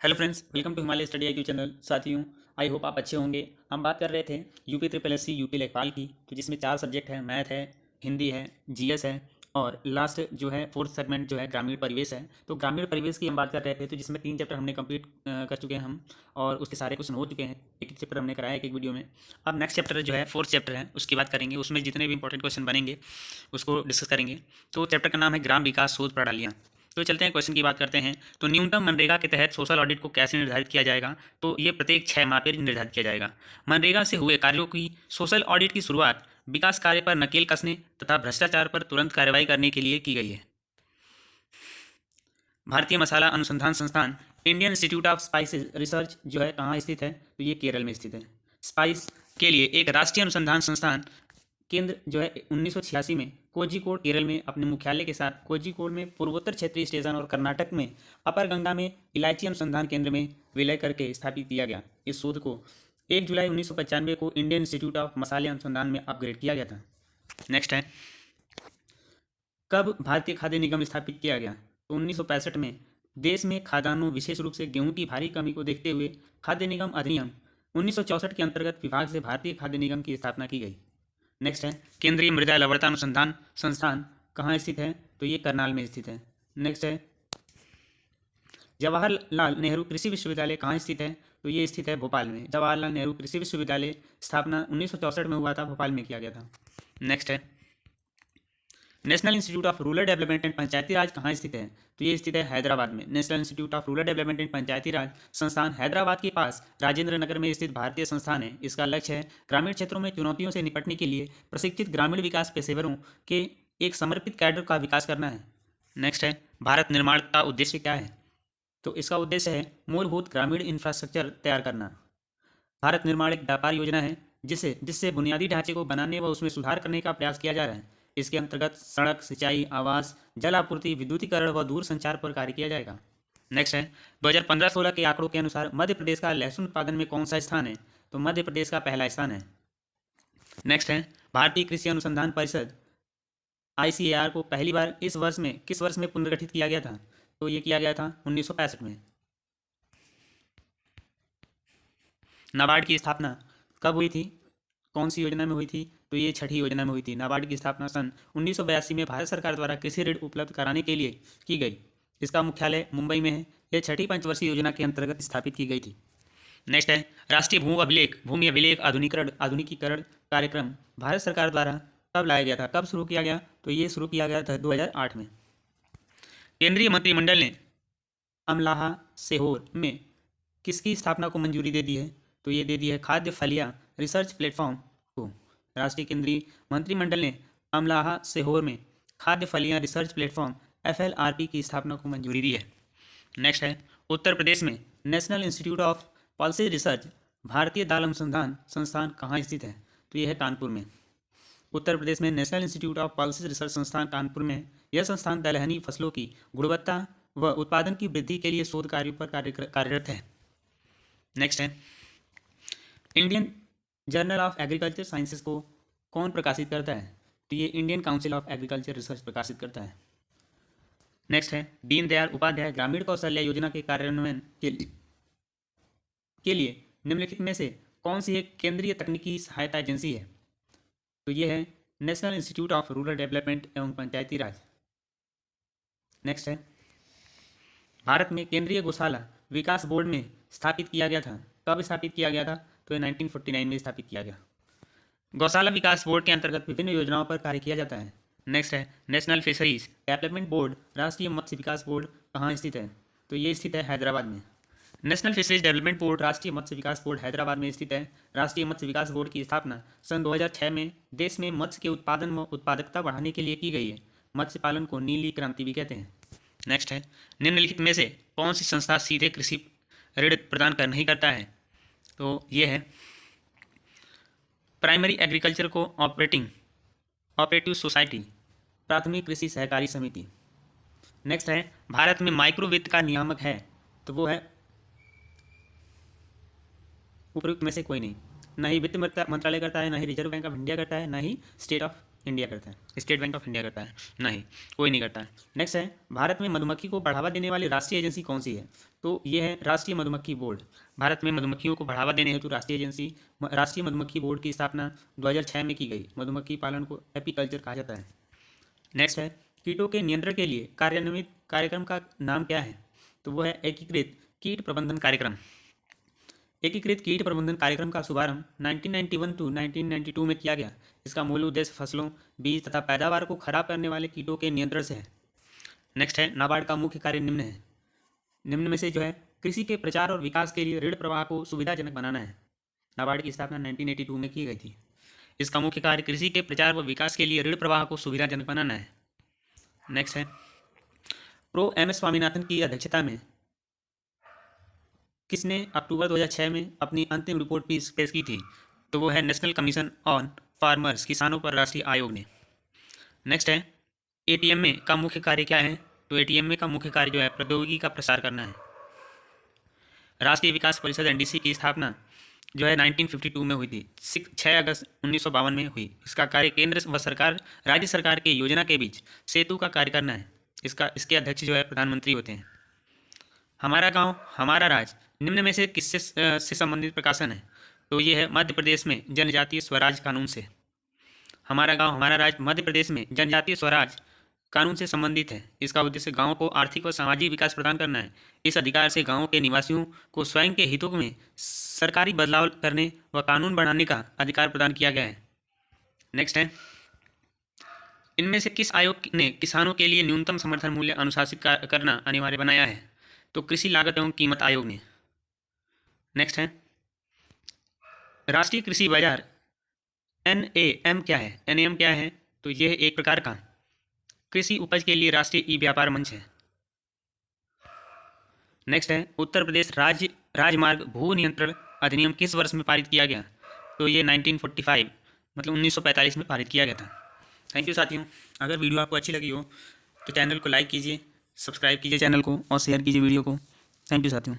Hello friends, welcome to Himalaya study IQ channel. साथियों, I hope आप अच्छे होंगे। हम बात कर रहे थे UP triple S C UP लेखपाल की, तो जिसमें 4 सब्जेक्ट हैं। मैथ है, हिंदी है, जीएस है और लास्ट जो है फोर्थ सेगमेंट जो है ग्रामीण परिवेश है। तो ग्रामीण परिवेश की हम बात कर रहे थे, तो जिसमें 3 चैप्टर हमने कंप्लीट कर चुके हैं हम, और उसके सारे क्वेश्चन हो चुके हैं। एक एक चैप्टर हमने कराया एक वीडियो में। अब नेक्स्ट चैप्टर जो है फोर्थ चैप्टर है, उसकी बात करेंगे। उसमें जितने भी इंपॉर्टेंट क्वेश्चन बनेंगे उसको डिस्कस करेंगे। तो चैप्टर का नाम है ग्राम विकास शोध प्रणालियाँ। तो चलते हैं क्वेश्चन की बात करते हैं। तो न्यूनतम मनरेगा के तहत सोशल ऑडिट को कैसे निर्धारित किया जाएगा? तो ये प्रत्येक 6 माह पर निर्धारित किया जाएगा। मनरेगा से हुए कार्यों की सोशल ऑडिट की शुरुआत विकास कार्य पर नकेल कसने तथा भ्रष्टाचार पर तुरंत कार्रवाई करने के लिए की गई है। भारतीय मसाला अनुसंधान संस्थान Indian institute of spices research जो है कहाँ स्थित है? तो ये केरल में स्थित है। स्पाइस के लिए एक राष्ट्रीय अनुसंधान संस्थान केंद्र जो है 1986 में कोझिकोड केरल में अपने मुख्यालय के साथ कोझिकोड में पूर्वोत्तर क्षेत्रीय स्टेशन और कर्नाटक में अपर गंगा में इलायची अनुसंधान केंद्र में विलय करके स्थापित किया गया। इस शोध को 1 जुलाई 1995 को इंडियन इंस्टीट्यूट ऑफ मसाले अनुसंधान में अपग्रेड किया गया था। नेक्स्ट है, कब भारतीय खाद्य निगम स्थापित किया गया? तो 1965 में। देश में खाद्यान्नों विशेष रूप से गेहूं की भारी कमी को देखते हुए खाद्य निगम अधिनियम 1964 के अंतर्गत विभाग से भारतीय खाद्य निगम की स्थापना की गई। नेक्स्ट है, केंद्रीय मृदा लवणता अनुसंधान संस्थान कहाँ स्थित है? तो ये करनाल में स्थित है। नेक्स्ट है, जवाहरलाल नेहरू कृषि विश्वविद्यालय कहाँ स्थित है? तो ये स्थित है भोपाल में। जवाहरलाल नेहरू कृषि विश्वविद्यालय स्थापना 1964 में हुआ था, भोपाल में किया गया था। नेक्स्ट है, national institute of rural development and Panchayati Raj कहाँ स्थित है? तो ये स्थित है हैदराबाद में। National institute of rural development and Panchayati Raj संस्थान हैदराबाद के पास राजेंद्र नगर में स्थित भारतीय संस्थान है। इसका लक्ष्य है ग्रामीण क्षेत्रों में चुनौतियों से निपटने के लिए प्रशिक्षित ग्रामीण विकास पेशेवरों के एक समर्पित कैडर का विकास करना है। नेक्स्ट है, भारत निर्माण का उद्देश्य क्या है? तो इसका उद्देश्य है मूलभूत ग्रामीण इंफ्रास्ट्रक्चर तैयार करना। भारत निर्माण एक व्यापार योजना है जिससे बुनियादी ढांचे को बनाने व उसमें सुधार करने का प्रयास किया जा रहा है। इसके अंतर्गत सड़क, सिंचाई, आवास, जल आपूर्ति, विद्युतीकरण व दूर संचार पर कार्य किया जाएगा। नेक्स्ट है, 2015-16 के आंकड़ों के अनुसार मध्य प्रदेश का लहसुन उत्पादन में कौन सा स्थान है? तो मध्य प्रदेश का पहला स्थान है। नेक्स्ट है, भारतीय कृषि अनुसंधान परिषद ICAR को पहली बार किस वर्ष में पुनर्गठित किया गया था? तो ये किया गया था 1965 में। नाबार्ड की स्थापना कब हुई थी? कौन सी योजना में हुई थी? तो ये छठी योजना में हुई थी। नाबार्ड की स्थापना सन 1982 में भारत सरकार द्वारा कृषि ऋण उपलब्ध कराने के लिए की गई। इसका मुख्यालय मुंबई में है। यह छठी पंचवर्षीय योजना के अंतर्गत स्थापित की गई थी। नेक्स्ट है, राष्ट्रीय भूमि अभिलेख आधुनिकीकरण कार्यक्रम भारत सरकार द्वारा कब लाया गया था? कब शुरू किया गया? तो ये शुरू किया गया था 2008 में। केंद्रीय मंत्रिमंडल ने अमलाहा सेहोर में किसकी स्थापना को मंजूरी दे दी है? तो ये दे दी है खाद्य फलियां रिसर्च प्लेटफॉर्म को। राष्ट्रीय केंद्रीय मंत्रिमंडल ने अमलाहा सेहोर में खाद्य फलियां रिसर्च प्लेटफॉर्म FLRP की स्थापना को मंजूरी दी है। नेक्स्ट है, उत्तर प्रदेश में national institute of policy research भारतीय दाल अनुसंधान संस्थान कहाँ स्थित है? तो यह है कानपुर में। उत्तर प्रदेश में national institute of policy research संस्थान कानपुर में। यह संस्थान दलहनी फसलों की गुणवत्ता व उत्पादन की वृद्धि के लिए शोध कार्यों पर कार्यरत है। नेक्स्ट है, Indian journal of agriculture sciences को कौन प्रकाशित करता है? तो ये Indian council of agriculture research प्रकाशित करता है। नेक्स्ट है, दीनदयाल उपाध्याय ग्रामीण कौशल्य योजना के कार्यान्वयन के लिए निम्नलिखित में से कौन सी एक केंद्रीय तकनीकी सहायता एजेंसी है? तो ये है national institute of rural development एवं पंचायती राज। नेक्स्ट है, भारत में केंद्रीय गौशाला विकास बोर्ड में स्थापित किया गया था। कब स्थापित किया गया था? तो ये 1949 में स्थापित किया गया। गौशाला विकास बोर्ड के अंतर्गत विभिन्न योजनाओं पर कार्य किया जाता है। नेक्स्ट है, नेशनल फिशरीज डेवलपमेंट बोर्ड राष्ट्रीय मत्स्य विकास बोर्ड कहाँ स्थित है? तो ये स्थित है हैदराबाद में। नेशनल फिशरीज डेवलपमेंट बोर्ड राष्ट्रीय मत्स्य विकास बोर्ड हैदराबाद में स्थित है। राष्ट्रीय मत्स्य विकास बोर्ड की स्थापना सन 2006 में देश में मत्स्य के उत्पादन व उत्पादकता बढ़ाने के लिए की गई है। मत्स्य पालन को नीली क्रांति भी कहते हैं। नेक्स्ट है, निम्नलिखित में से कौन सी संस्था सीधे कृषि ऋण प्रदान कर नहीं करता है? तो ये है primary agriculture co operative society, प्राथमिक कृषि सहकारी समिति। नेक्स्ट है, भारत में माइक्रो वित्त का नियामक है। तो वो है उपयुक्त में से कोई नहीं। ना ही वित्त मंत्रालय करता है, ना ही रिजर्व बैंक ऑफ इंडिया करता है, ना ही स्टेट ऑफ इंडिया करता है, स्टेट बैंक ऑफ इंडिया करता है? नहीं, कोई नहीं करता है। नेक्स्ट है, भारत में मधुमक्खी को बढ़ावा देने वाली राष्ट्रीय एजेंसी कौन सी है? तो ये है राष्ट्रीय मधुमक्खी बोर्ड। भारत में मधुमक्खियों को बढ़ावा देने हेतु राष्ट्रीय मधुमक्खी बोर्ड की स्थापना 2006 में की गई। मधुमक्खी पालन को एपीकल्चर कहा जाता है। नेक्स्ट है, कीटों के नियंत्रण के लिए कार्यान्वित कार्यक्रम का नाम क्या है? तो वो है एकीकृत कीट प्रबंधन कार्यक्रम। एकीकृत कीट प्रबंधन कार्यक्रम का शुभारंभ 1991 टू 1992 में किया गया। इसका मूल उद्देश्य फसलों, बीज तथा पैदावार को खराब करने वाले कीटों के नियंत्रण से है। नेक्स्ट है, नाबार्ड का मुख्य कार्य निम्न है। निम्न में से जो है, कृषि के प्रचार और विकास के लिए ऋण प्रवाह को सुविधाजनक बनाना है। नाबार्ड की स्थापना 1982 में की गई थी। इसका मुख्य कार्य कृषि के प्रचार व विकास के लिए ऋण प्रवाह को सुविधाजनक बनाना है। नेक्स्ट है, प्रो एम एस स्वामीनाथन की अध्यक्षता में किसने अक्टूबर 2006 में अपनी अंतिम रिपोर्ट पेश की थी? तो वो है नेशनल कमीशन ऑन फार्मर्स, किसानों पर राष्ट्रीय आयोग ने। नेक्स्ट है, एटीएमए का मुख्य कार्य क्या है? तो एटीएमए का मुख्य कार्य जो है प्रौद्योगिकी का प्रसार करना है। राष्ट्रीय विकास परिषद एनडीसी की स्थापना जो है 1952 में हुई थी। 6 अगस्त 1952 में हुई। इसका कार्य केंद्र व सरकार, राज्य सरकार के योजना के बीच सेतु का कार्य करना है। इसके अध्यक्ष जो है प्रधानमंत्री होते हैं। हमारा गांव हमारा राज निम्न में से किससे से संबंधित प्रकाशन है? तो ये है मध्य प्रदेश में जनजातीय स्वराज कानून से। हमारा गांव हमारा राज मध्य प्रदेश में जनजातीय स्वराज कानून से संबंधित है। इसका उद्देश्य गांव को आर्थिक व सामाजिक विकास प्रदान करना है। इस अधिकार से गांव के निवासियों को स्वयं के हितों में सरकारी बदलाव करने व कानून बनाने का अधिकार प्रदान किया गया है। नेक्स्ट है, इनमें से किस आयोग ने किसानों के लिए न्यूनतम समर्थन मूल्य अनुशासित करना अनिवार्य बनाया है? तो कृषि लागत एवं कीमत आयोग ने। नेक्स्ट है, राष्ट्रीय कृषि बाजार NAM क्या है? NAM क्या है? तो यह एक प्रकार का कृषि उपज के लिए राष्ट्रीय ई व्यापार मंच है। नेक्स्ट है, उत्तर प्रदेश राजमार्ग भू नियंत्रण अधिनियम किस वर्ष में पारित किया गया? तो ये 1945 मतलब 1945 में पारित किया गया था। थैंक यू साथियों। अगर वीडियो आपको अच्छी लगी हो तो चैनल को लाइक कीजिए, सब्सक्राइब कीजिए चैनल को और शेयर कीजिए वीडियो को। थैंक यू साथियों।